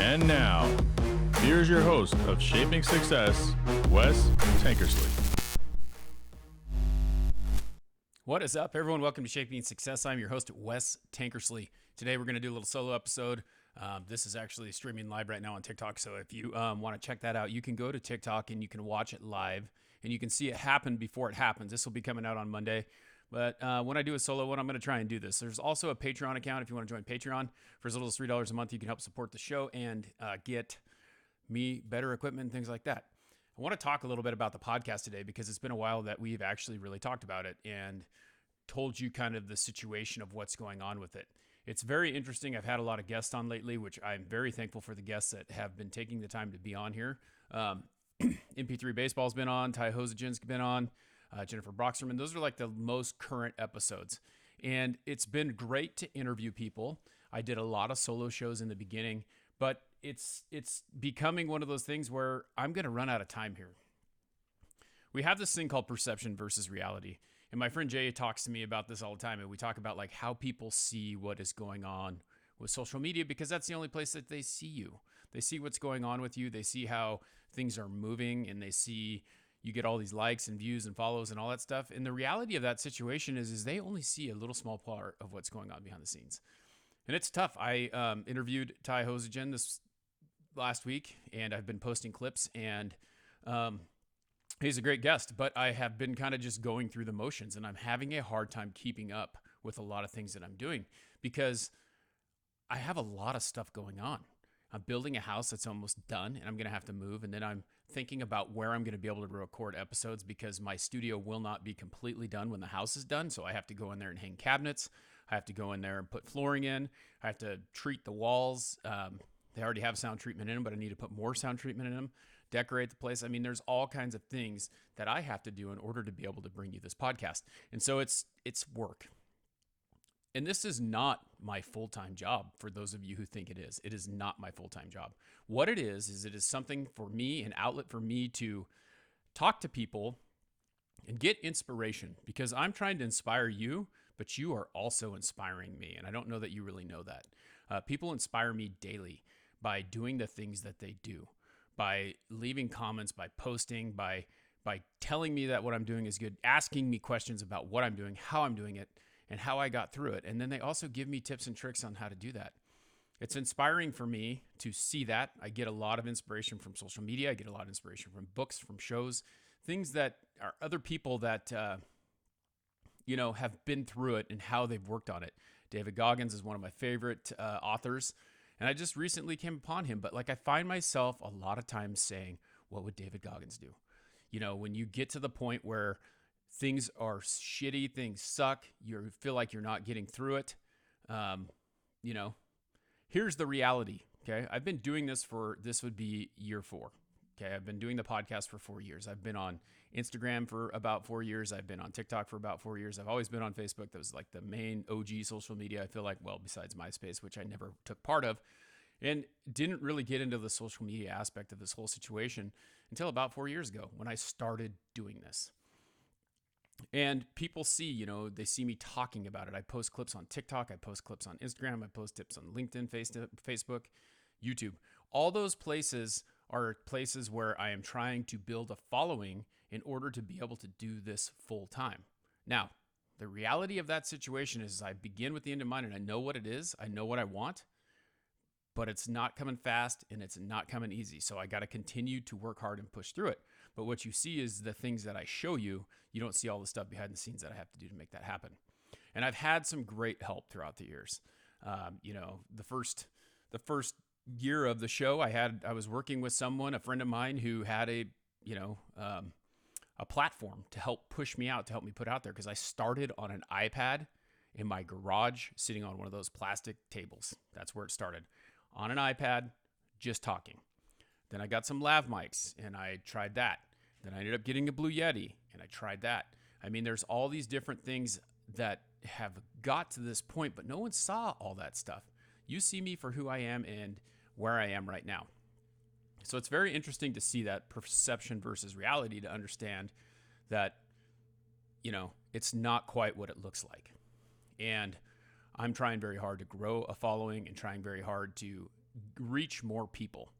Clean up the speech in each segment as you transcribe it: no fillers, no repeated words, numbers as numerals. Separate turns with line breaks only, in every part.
And now, here's your host of Shaping Success, Wes Tankersley.
What is up, everyone? Welcome to Shaping Success. I'm your host, Wes Tankersley. Today, we're going to do a little solo episode. This is actually streaming live right now on TikTok, so if you want to check that out, you can go to TikTok and you can watch it live, and you can see it happen before it happens. This will be coming out on Monday. But when I do a solo one, I'm going to try and do this. There's also a Patreon account. If you want to join Patreon, for as little as $3 a month, you can help support the show and get me better equipment and things like that. I want to talk a little bit about the podcast today because it's been a while that we've actually really talked about it and told you kind of the situation of what's going on with it. It's very interesting. I've had a lot of guests on lately, which I'm very thankful for the guests that have been taking the time to be on here. MP3 Baseball's been on, Ty Hosagen's been on, Jennifer Broxterman. Those are like the most current episodes. And it's been great to interview people. I did a lot of solo shows in the beginning, but it's becoming one of those things where I'm going to run out of time here. We have this thing called perception versus reality. And my friend Jay talks to me about this all the time. And we talk about like how people see what is going on with social media, because that's the only place that they see you. They see what's going on with you. They see how things are moving, and they see you get all these likes and views and follows and all that stuff. And the reality of that situation is they only see a little small part of what's going on behind the scenes. And it's tough. I interviewed Ty Hosagen this last week, and I've been posting clips, and he's a great guest, but I have been kind of just going through the motions, and I'm having a hard time keeping up with a lot of things that I'm doing because I have a lot of stuff going on. I'm building a house that's almost done, and I'm going to have to move. And then I'm thinking about where I'm going to be able to record episodes because my studio will not be completely done when the house is done. So I have to go in there and hang cabinets. I have to go in there and put flooring in. I have to treat the walls. They already have sound treatment in them, but I need to put more sound treatment in them, decorate the place. I mean, there's all kinds of things that I have to do in order to be able to bring you this podcast. And so it's work. And this is not my full-time job for those of you who think it is. It is not my full-time job. What it is it is something for me, an outlet for me to talk to people and get inspiration, because I'm trying to inspire you, but you are also inspiring me. And I don't know that you really know that. People inspire me daily by doing the things that they do, by leaving comments, by posting, by telling me that what I'm doing is good, asking me questions about what I'm doing, how I'm doing it, and how I got through it. And then they also give me tips and tricks on how to do that. It's inspiring for me to see that. I get a lot of inspiration from social media. I get a lot of inspiration from books, from shows, things that are other people that, have been through it and how they've worked on it. David Goggins is one of my favorite authors. And I just recently came upon him. But like I find myself a lot of times saying, what would David Goggins do? You know, when you get to the point where things are shitty, things suck, you feel like you're not getting through it. Here's the reality. Okay. I've been doing this would be year 4. Okay. I've been doing the podcast for 4 years. I've been on Instagram for about 4 years. I've been on TikTok for about 4 years. I've always been on Facebook. That was like the main OG social media. I feel like, well, besides MySpace, which I never took part of, and didn't really get into the social media aspect of this whole situation until about 4 years ago when I started doing this. And people see, they see me talking about it. I post clips on TikTok. I post clips on Instagram. I post tips on LinkedIn, Facebook, YouTube. All those places are places where I am trying to build a following in order to be able to do this full time. Now, the reality of that situation is I begin with the end in mind, and I know what it is. I know what I want, but it's not coming fast and it's not coming easy. So I got to continue to work hard and push through it. But what you see is the things that I show you. You don't see all the stuff behind the scenes that I have to do to make that happen. And I've had some great help throughout the years. The first year of the show, I was working with a friend of mine who had a platform to help push me out, to help me put out there. Cause I started on an iPad in my garage, sitting on one of those plastic tables. That's where it started, on an iPad, just talking. Then I got some lav mics and I tried that. Then I ended up getting a Blue Yeti and I tried that. I mean, there's all these different things that have got to this point, but no one saw all that stuff. You see me for who I am and where I am right now. So it's very interesting to see that perception versus reality, to understand that, it's not quite what it looks like. And I'm trying very hard to grow a following and trying very hard to reach more people.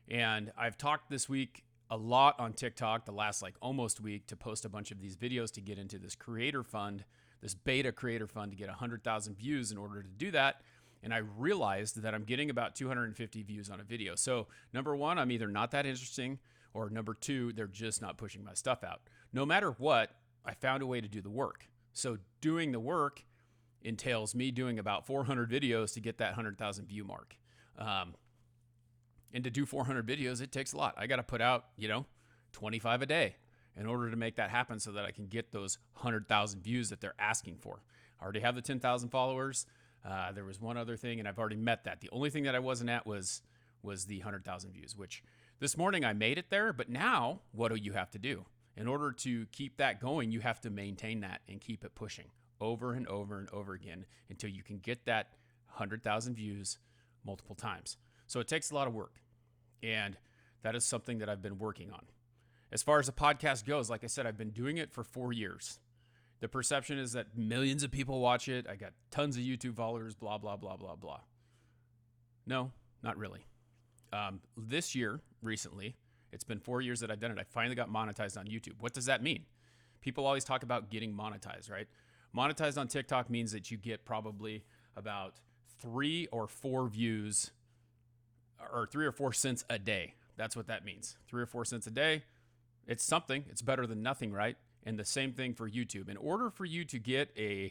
And I've talked this week a lot on TikTok, the last like almost week, to post a bunch of these videos to get into this creator fund, this beta creator fund, to get 100,000 views in order to do that. And I realized that I'm getting about 250 views on a video. So number one, I'm either not that interesting, or number two, they're just not pushing my stuff out. No matter what, I found a way to do the work. So doing the work entails me doing about 400 videos to get that 100,000 view mark. And to do 400 videos, it takes a lot. I got to put out, 25 a day in order to make that happen so that I can get those 100,000 views that they're asking for. I already have the 10,000 followers. There was one other thing, and I've already met that. The only thing that I wasn't at was the 100,000 views, which this morning I made it there. But now, what do you have to do? In order to keep that going, you have to maintain that and keep it pushing over and over and over again until you can get that 100,000 views multiple times. So it takes a lot of work, and that is something that I've been working on. As far as the podcast goes, like I said, I've been doing it for 4 years. The perception is that millions of people watch it. I got tons of YouTube followers, blah, blah, blah, blah, blah. No, not really. This year, recently, it's been 4 years that I've done it. I finally got monetized on YouTube. What does that mean? People always talk about getting monetized, right? Monetized on TikTok means that you get probably about 3 or 4 views, or 3 or 4 cents a day. That's what that means. 3 or 4 cents a day. It's something. It's better than nothing, right? And the same thing for YouTube. In order for you to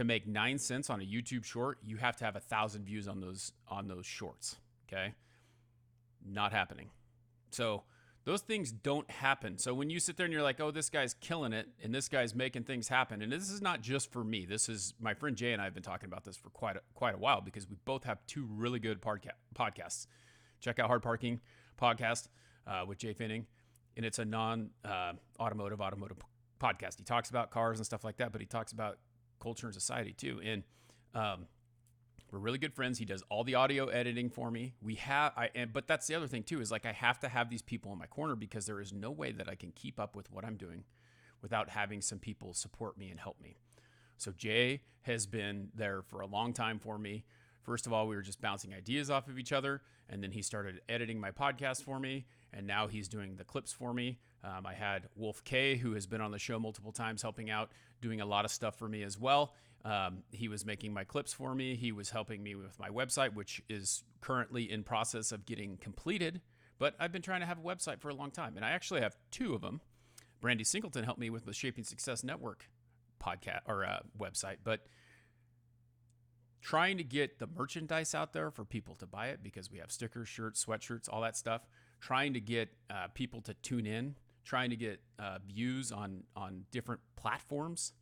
make 9 cents on a YouTube short, you have to have 1,000 views on those shorts. Okay, not happening. So those things don't happen. So when you sit there and you're like, oh, this guy's killing it and this guy's making things happen, and this is not just for me. This is my friend Jay and I have been talking about this for quite a while, because we both have 2 really good podcasts. Check out Hard Parking Podcast with Jay Finning, and it's a non-automotive podcast. He talks about cars and stuff like that, but he talks about culture and society too. And we're really good friends. He does all the audio editing for me. But that's the other thing too, is like I have to have these people in my corner, because there is no way that I can keep up with what I'm doing without having some people support me and help me. So Jay has been there for a long time for me. First of all, we were just bouncing ideas off of each other, and then he started editing my podcast for me, and now he's doing the clips for me. I had Wolf K, who has been on the show multiple times, helping out, doing a lot of stuff for me as well. He was making my clips for me. He was helping me with my website, which is currently in process of getting completed. But I've been trying to have a website for a long time, and I actually have 2 of them. Brandy Singleton helped me with the Shaping Success Network podcast or website, but trying to get the merchandise out there for people to buy it, because we have stickers, shirts, sweatshirts, all that stuff. Trying to get people to tune in, trying to get views on different platforms,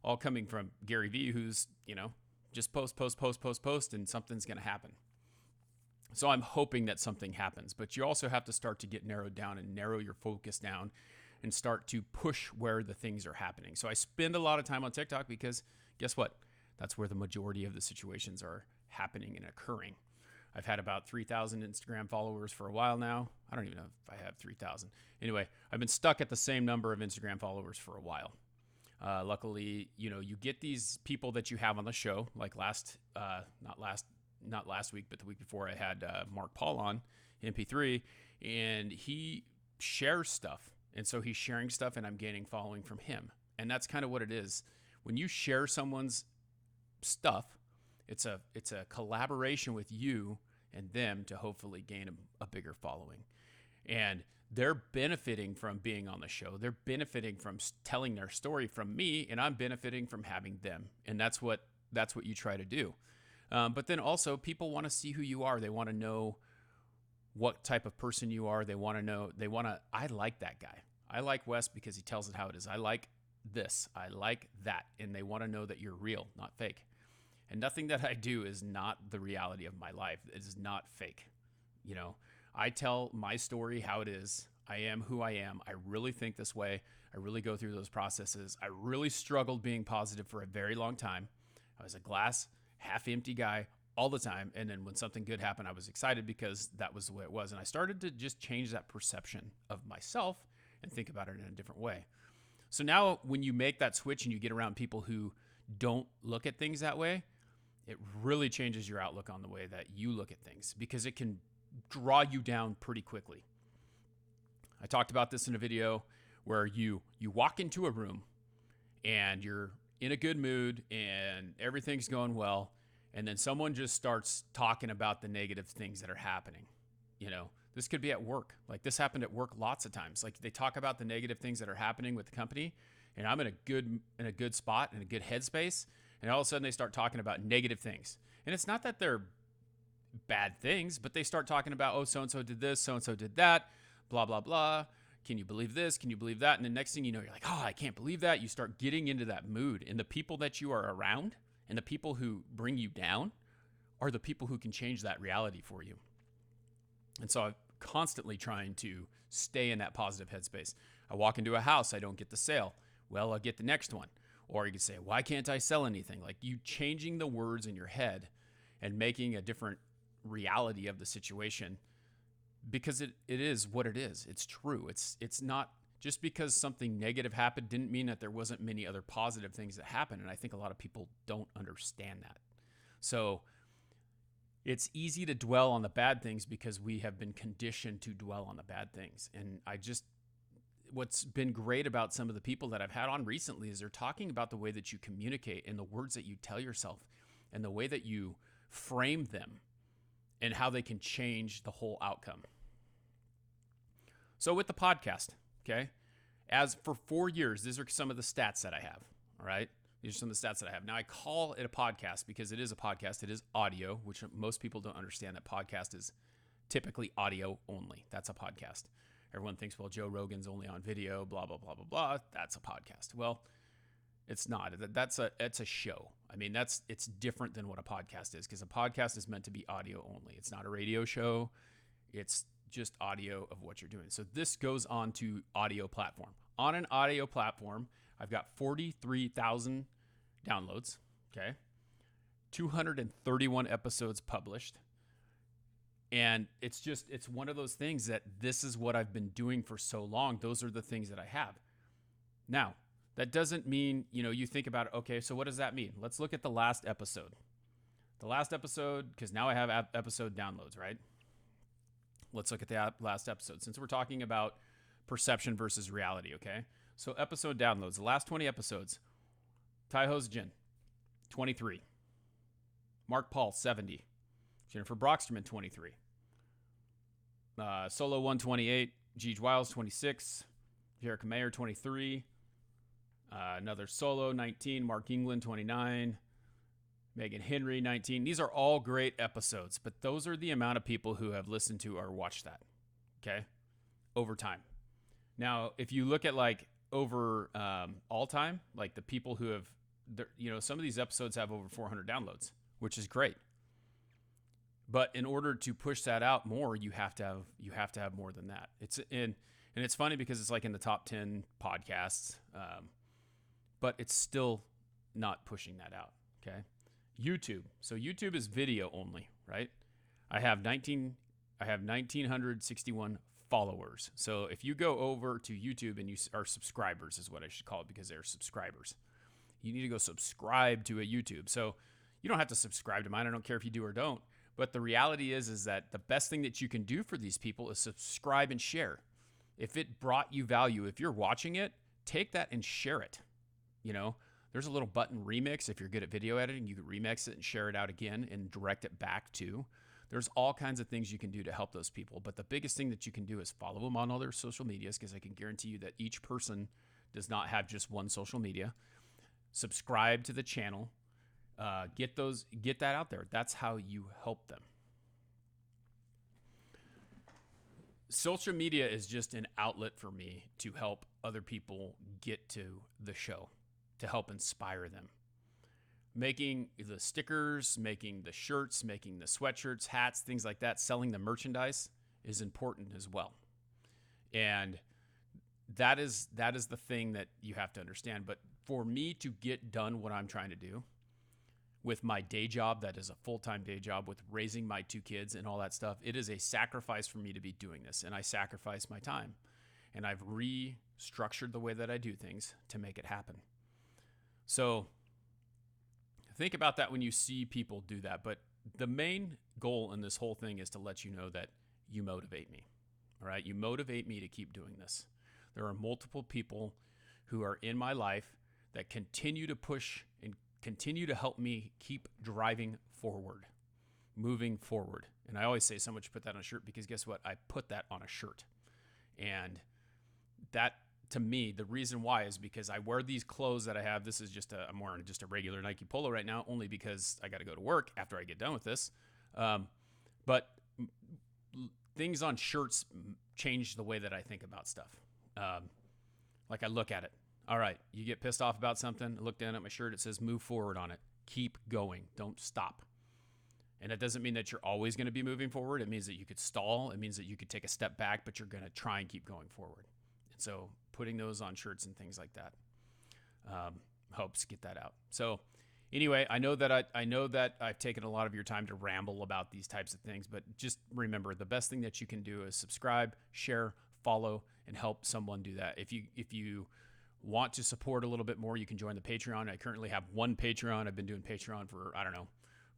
all coming from Gary Vee, who's, just post, and something's going to happen. So I'm hoping that something happens, but you also have to start to get narrowed down and narrow your focus down and start to push where the things are happening. So I spend a lot of time on TikTok, because guess what? That's where the majority of the situations are happening and occurring. I've had about 3,000 Instagram followers for a while now. I don't even know if I have 3,000. Anyway, I've been stuck at the same number of Instagram followers for a while. Luckily, you get these people that you have on the show, like not last week, but the week before, I had Mark Paul on MP3, and he shares stuff. And so he's sharing stuff, and I'm gaining following from him. And that's kind of what it is. When you share someone's stuff, it's a collaboration with you and them to hopefully gain a bigger following. And they're benefiting from being on the show. They're benefiting from telling their story from me, and I'm benefiting from having them. And that's what you try to do. But then also, people want to see who you are. They want to know what type of person you are. I like that guy. I like Wes because he tells it how it is. I like this. I like that. And they want to know that you're real, not fake. And nothing that I do is not the reality of my life. It is not fake. I tell my story how it is. I am who I am. I really think this way. I really go through those processes. I really struggled being positive for a very long time. I was a glass half empty guy all the time. And then when something good happened, I was excited because that was the way it was. And I started to just change that perception of myself and think about it in a different way. So now when you make that switch and you get around people who don't look at things that way, It really changes your outlook on the way that you look at things because it can draw you down pretty quickly. I talked about this in a video where you walk into a room and you're in a good mood and everything's going well, and then someone just starts talking about the negative things that are happening. This could be at work. Like, this happened at work lots of times. Like, they talk about the negative things that are happening with the company, and I'm in a good spot, in a good headspace, and all of a sudden they start talking about negative things. And it's not that they're bad things, but they start talking about, oh, so-and-so did this, so-and-so did that, blah, blah, blah. Can you believe this? Can you believe that? And the next thing you know, you're like, oh, I can't believe that. You start getting into that mood. And the people that you are around and the people who bring you down are the people who can change that reality for you. And so I'm constantly trying to stay in that positive headspace. I walk into a house, I don't get the sale. Well, I'll get the next one. Or you can say, why can't I sell anything? Like, you changing the words in your head and making a different reality of the situation, because it is what it is. It's true. It's not just because something negative happened didn't mean that there wasn't many other positive things that happened. And I think a lot of people don't understand that. So it's easy to dwell on the bad things because we have been conditioned to dwell on the bad things. And what's been great about some of the people that I've had on recently is they're talking about the way that you communicate and the words that you tell yourself and the way that you frame them and how they can change the whole outcome. So with the podcast, okay, as for 4 years, these are some of the stats that I have, all right? These are some of the stats that I have. Now, I call it a podcast because it is a podcast. It is audio, which most people don't understand that podcast is typically audio only. That's a podcast. Everyone thinks, well, Joe Rogan's only on video, blah, blah, blah, blah, blah. That's a podcast. Well, it's not. It's a show. I mean, it's different than what a podcast is, because a podcast is meant to be audio only. It's not a radio show. It's just audio of what you're doing. So this goes on to audio platform. On an audio platform, I've got 43,000 downloads, okay? 231 episodes published. And it's one of those things that this is what I've been doing for so long. Those are the things that I have. Now, that doesn't mean, you think about it, okay, so what does that mean? Let's look at the last episode. The last episode, because now I have episode downloads, right? Let's look at the last episode, since we're talking about perception versus reality, okay? So episode downloads, the last 20 episodes. Taiho's Jin, 23. Mark Paul, 70. Jennifer Brocksterman, 23. Solo 128. Geej Wiles, 26. Jerica Mayer, 23. Another solo, 19. Mark England, 29. Megan Henry, 19. These are all great episodes, but those are the amount of people who have listened to or watched that, okay, over time. Now, if you look at over all time, like the people who have, some of these episodes have over 400 downloads, which is great. But in order to push that out more, you have to have more than that. And it's funny because it's in the top 10 podcasts, but it's still not pushing that out. Okay. YouTube. So YouTube is video only, right? I have 1,961 followers. So if you go over to YouTube and you are subscribers, is what I should call it, because they're subscribers. You need to go subscribe to a YouTube. So you don't have to subscribe to mine. I don't care if you do or don't. But the reality is that the best thing that you can do for these people is subscribe and share. If it brought you value, if you're watching it, take that and share it. There's a little button remix. If you're good at video editing, you can remix it and share it out again and direct it back to. There's all kinds of things you can do to help those people. But the biggest thing that you can do is follow them on all their social medias, because I can guarantee you that each person does not have just one social media. Subscribe to the channel. Get that out there. That's how you help them. Social media is just an outlet for me to help other people get to the show, to help inspire them. Making the stickers, making the shirts, making the sweatshirts, hats, things like that, selling the merchandise is important as well. And that is the thing that you have to understand. But for me to get done what I'm trying to do with my day job, that is a full-time day job, with raising my 2 kids and all that stuff, it is a sacrifice for me to be doing this. And I sacrifice my time. And I've restructured the way that I do things to make it happen. So think about that when you see people do that. But the main goal in this whole thing is to let you know that you motivate me. All right. You motivate me to keep doing this. There are multiple people who are in my life that continue to push and continue to help me keep driving forward, moving forward. And I always say someone should put that on a shirt, because guess what? I put that on a shirt. And that, to me, the reason why is because I wear these clothes that I have. This is I'm wearing just a regular Nike Polo right now, only because I got to go to work after I get done with this. But things on shirts change the way that I think about stuff. Like I look at it. All right, you get pissed off about something. I look down at my shirt. It says move forward on it. Keep going. Don't stop. And that doesn't mean that you're always going to be moving forward. It means that you could stall. It means that you could take a step back, but you're going to try and keep going forward. And so putting those on shirts and things like that helps get that out. So anyway, I know that I've taken a lot of your time to ramble about these types of things, but just remember, the best thing that you can do is subscribe, share, follow, and help someone do that. If you want to support a little bit more, you can join the Patreon. I currently have one Patreon. I've been doing Patreon for,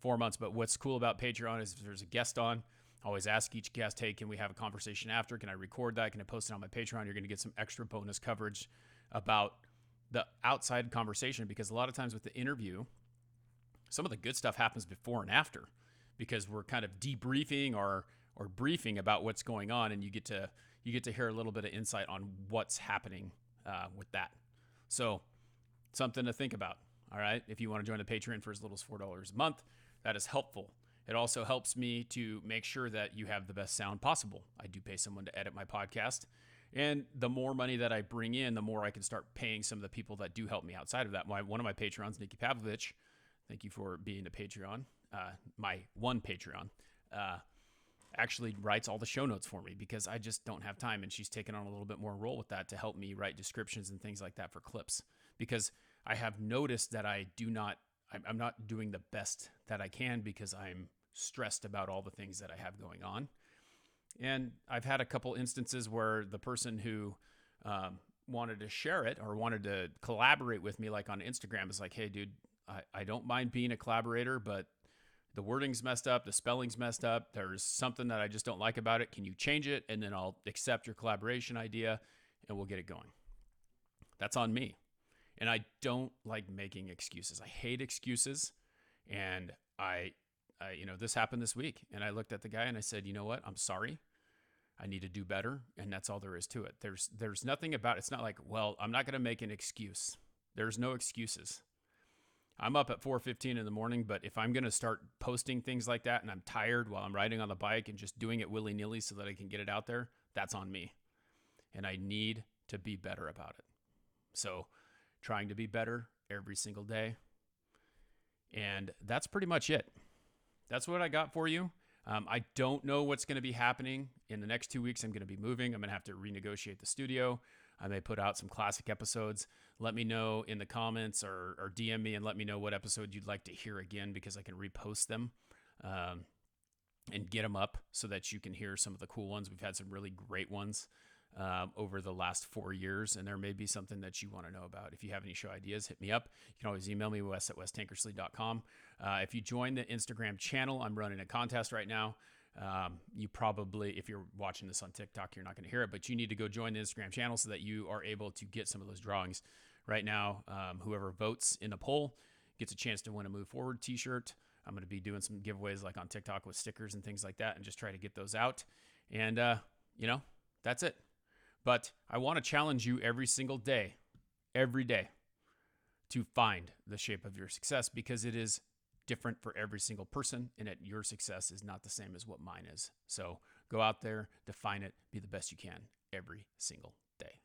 4 months. But what's cool about Patreon is if there's a guest on, I always ask each guest, hey, can we have a conversation after? Can I record that? Can I post it on my Patreon? You're going to get some extra bonus coverage about the outside conversation, because a lot of times with the interview, some of the good stuff happens before and after, because we're kind of debriefing or briefing about what's going on, and you get to hear a little bit of insight on what's happening with that. So something to think about. All right. If you want to join the Patreon for as little as $4 a month, that is helpful. It also helps me to make sure that you have the best sound possible. I do pay someone to edit my podcast. And the more money that I bring in, the more I can start paying some of the people that do help me outside of that. One of my Patrons, Nikki Pavlovich, thank you for being a Patreon, my one Patreon, actually writes all the show notes for me, because I just don't have time. And she's taken on a little bit more role with that to help me write descriptions and things like that for clips, because I have noticed that I'm not doing the best that I can, because I'm stressed about all the things that I have going on. And I've had a couple instances where the person who wanted to share it or wanted to collaborate with me, like on Instagram, is like, hey, dude, I don't mind being a collaborator, but the wording's messed up, the spelling's messed up. There's something that I just don't like about it. Can you change it? And then I'll accept your collaboration idea and we'll get it going. That's on me. And I don't like making excuses. I hate excuses. And I this happened this week, and I looked at the guy and I said, you know what? I'm sorry. I need to do better. And that's all there is to it. There's nothing about it. It's not like, well, I'm not going to make an excuse. There's no excuses. I'm up at 4:15 in the morning, but if I'm going to start posting things like that and I'm tired while I'm riding on the bike and just doing it willy-nilly so that I can get it out there, that's on me. And I need to be better about it. So trying to be better every single day. And that's pretty much it. That's what I got for you. I don't know what's going to be happening in the next 2 weeks. I'm going to be moving. I'm going to have to renegotiate the studio. I may put out some classic episodes. Let me know in the comments or DM me and let me know what episode you'd like to hear again, because I can repost them and get them up so that you can hear some of the cool ones. We've had some really great ones over the last 4 years, and there may be something that you want to know about. If you have any show ideas, hit me up. You can always email me, wes@westankersley.com. If you join the Instagram channel, I'm running a contest right now. You probably, if you're watching this on TikTok, you're not going to hear it, but you need to go join the Instagram channel so that you are able to get some of those drawings. Right now, whoever votes in the poll gets a chance to win a Move Forward t-shirt. I'm going to be doing some giveaways like on TikTok with stickers and things like that, and just try to get those out. And, that's it. But I want to challenge you every single day, to find the shape of your success, because it is different for every single person, and that your success is not the same as what mine is. So go out there, define it, be the best you can every single day.